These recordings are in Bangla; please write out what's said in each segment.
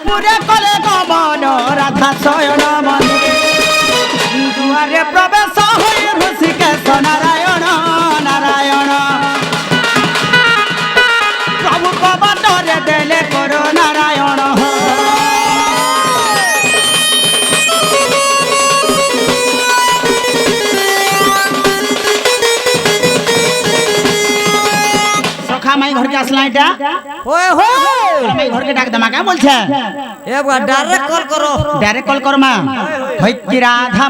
পুরে কলে গমন রাধা শয়ন মনে দুয়ারে প্রবেশ হই ঋষিকেশ নারায়ণ নারায়ণ প্রভু কবাটরে দেলে কর নারায়ণ মাই ঘর কে আসলা এটা ওই হো মাই ঘর কে ডাক দমা কা বলছে একবার ডাইরেক্ট কল কর মা হৈকি রাধা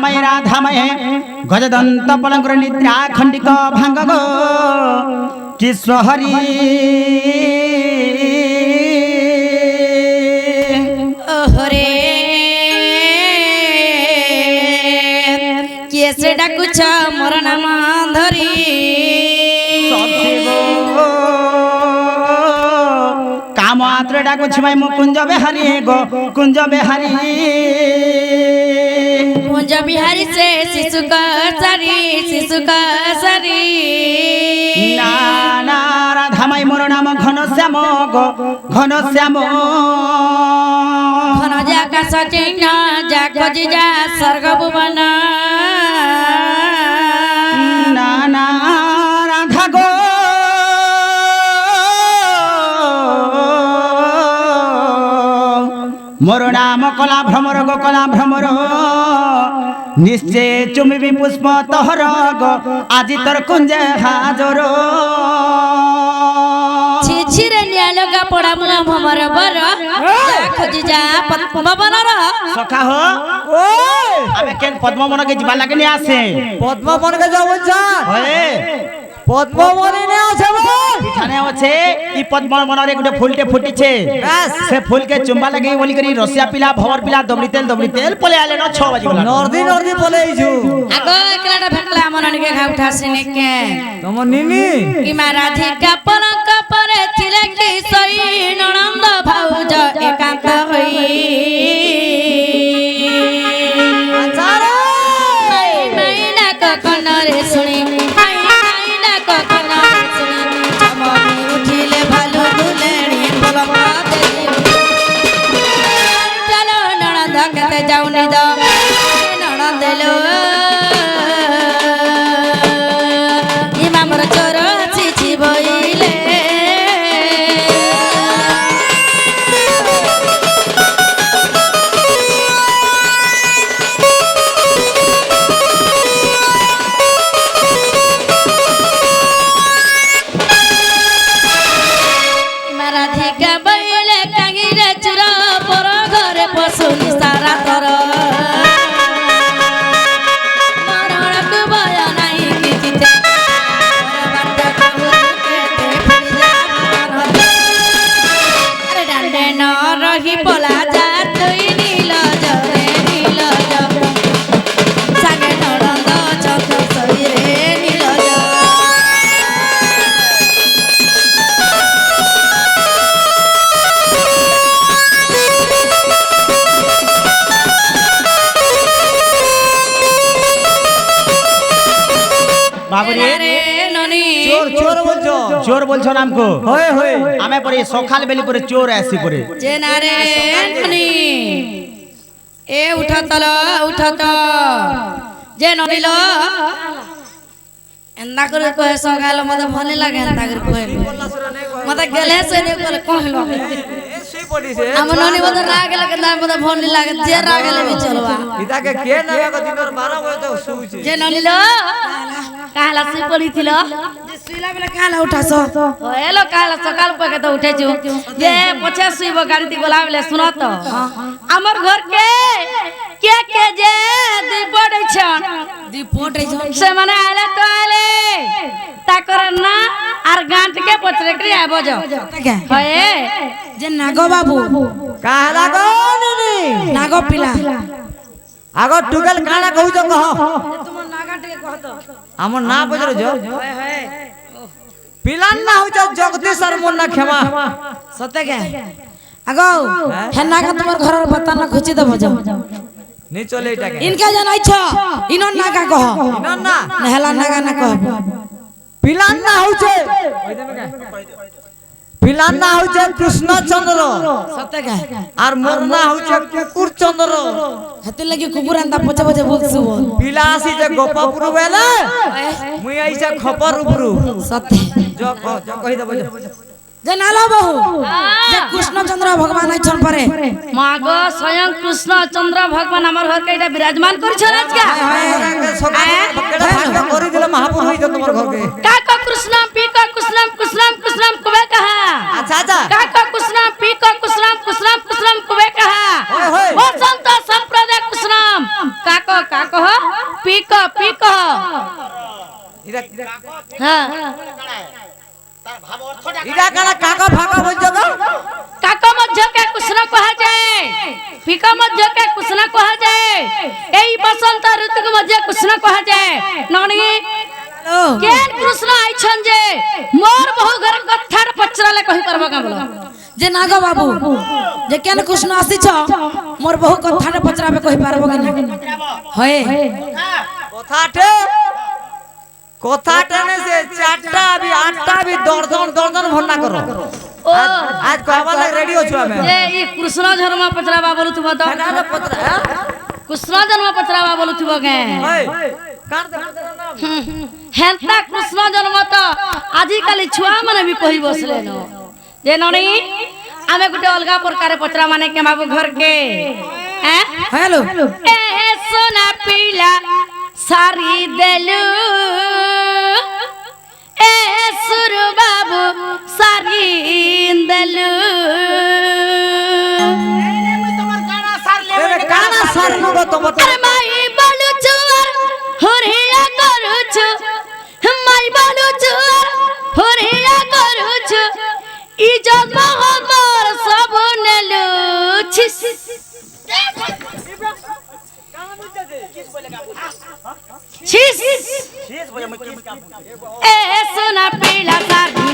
মাই গজদন্ত পলঙ্কর নিদ্রা খণ্ডিক ভাঙ্গ গো কৃষ্ণ হরি ওহরে কিয়ে সে ডাকুছ মোর নাম ধরি কামাত্র ডাকুছি মাই মু কুঞ্জ বেহারি গো কুঞ্জ বেহারি কুঞ্জ বিহারি সে শিশু কাসারি না না রাধা মাই মোর নাম ঘন শ্যাম গো ঘন শ্যাম ঘন যে আকাশ চিহ্ন যা খোঁজি যা স্বর্গ ভুবন না না রাধা গো মোর নাম কলা ভ্রমর গো কলা ভ্রমর নিশ্চয় চুমিবি পুষ্প তহর গো আজি তোর কুঞ্জে হাজর ছিছিরে নিয়ালগা পড়া মুলা ভমর বর যা খোঁজি যা পদ্মবনর সখা হো আমি কেন পদ্মবনকে ଯିବା লাগে নি আসে পদ্মবনকে যাও বলছা ওয়ে পদ্মবনে নে আছে এখানে আছে ই পদ্মবনরে গুটে ফুলটে ফুটিছে সে ফুলকে চুম্বা লাগি বলি করি রসিয়া পিলা ভবর পিলা দবলি তেল পলে আলে ন 6 বাজি গলা নর্দি পলেইছু আগো একলাটা ভেটলা মননিকে খা উঠাছে নেকে তোমার নিনি কি মা রাধিকা পলঙ্ক পরে ছিলে কি সই ননন্দ ভাউজ একান্ত হই আচারে মাই না কখনরে শুনি মাই না কখনরে শুনি চমকি উঠিলে ভালো দুলেনি পলঙ্ক দেই চলো ননন্দ কেতে যাওনি দ ননন্দ লো ইমামর চোর চিচি বইলে রাধিকা বইলে কাঙ্গিরে চুর পর ঘরে পশুনি সারা তর মরণকু ভয় নাই কিছুতে ডান্ডে ন রহি পলা যা তুই নীল জরে নীল সাগে নরন্দ চন্দ্র শরীরে নীল বাবুরে ননি চোর বলছো চোর বলছো নাম কো হয় হয় আমি পরে সকাল বেলি পরে চোর আসি পরে যে নারে ননি এ উঠত যে ননিল এন্দা করে কহে সকাল মতে ভাল লাগে এন্দা করে কহে মতে গেলে সে নে করে কহিলো এসে পড়িছে আমার ননি মতে রাগ লাগে না মতে ভাল লাগে যে রাগ গেলে বি চলবা ইতাকে কে নামে কো দিনর 12 বজে তো শুইছে যে ননিল কাহলা সুই পড়িছিল যে সুইলা বেলা কাহলা উঠাছ হেলো কাহলা সকাল পকে তো উঠেছু যে পছে সুইব গাড়ি দি গলা বেলে শুন তো আমার ঘর কে যে দি পড়েছন সে মানে আলে তো আলে তা করে না আর গাঁটকে পচরে করে আইব যাও হয় যে নাগো বাবু কাহলা গো নিনি নাগো পিলা আগো টুগল কানা কইছ কহ তোমার নাগাটকে কহত আমার না বুঝলো যো হয় হয় পিলান না হইছ জগদীশ্বর মোর না ক্ষমা সতে কে আগো হেনা কা তোমার ঘরের বাতানা খুঁচি দেব যাও নি চলে এটাকে ইনকা জানাইছ ইনন নাগা কহ ইনন না নেহলা নাগা না কহ পিলান না হইছে পিলার না হচ্ছে কৃষ্ণচন্দ্র সত্যি কা আর মোর না হচ্ছে কুকুর চন্দ্র। হাতে লাগি কুকুর আন্দা পচে পচে বলছু পিলা আসি যে গোপাপুর বেলে মুই আইছে খপর উপরু। সত্যি জ কই দেব যে নালো বহু যে কৃষ্ণচন্দ্র ভগবান আইছন পরে মা গো স্বয়ং কৃষ্ণচন্দ্র ভগবান আমার ঘরকে এটা বিরাজমান করছেন আজকে করে দিলে মহাপুর হইতো তোমার ঘরকে। কাকা কৃষ্ণম পিকা কৃষ্ণম কৃষ্ণম কৃষ্ণম কবে কহা আচ্ছা আচ্ছা কাকা কৃষ্ণম পিকা কৃষ্ণম কৃষ্ণম কৃষ্ণম কবে কহা বসন্ত সম্প্রদায় কৃষ্ণম কাকা কাকা পিকা পিকা হ্যাঁ ইরা কানা কাকা ফাকা বলছো গো। কাকা মধ্যকে কৃষ্ণ কহা যায় পিকা মধ্যকে কৃষ্ণ কহা যায় এই বসন্ত ঋতুকে মধ্যে কৃষ্ণ কহা যায় ননি কেন কৃষ্ণ আইছন যে মোর বহু ঘর কথার পচরালে কহি পারবা কা বলো যে নাগ বাবু যে কেন কৃষ্ণ আসিছ মোর বহু কথাটা পচরাবে কহি পারবো কি না হয় কথাটা নে সে চারটা আবি আটটা আবি দর্জন ভন্না করো। ও আজ কহবা লাগ রেডি হছো আমি যে এই কৃষ্ণ ধর্ম পচরাবা বলুথিব তো কৃষ্ণ জন্ম পচরাবা বলুথিব কে হেন্তা কৃষ্ণ জন্ম তো আজিকালি ছুয়া মানে भी কহি বসলে ন যে ননি আমি গুটে অলগা প্রকারে পচরা মানে কে বাবু ঘর কে হ্যালো এ সোনা পিলা সারি দেলু এ সুর বাবু সারি দেলু কানা সারনু গো তোমার আরে মাই বলুছু হরিয়া করুছু মাই বলুছু হরিয়া করুছু ই জন্ম আমার সব নেলু ছিস ছিস এ সোনা পিলা সারি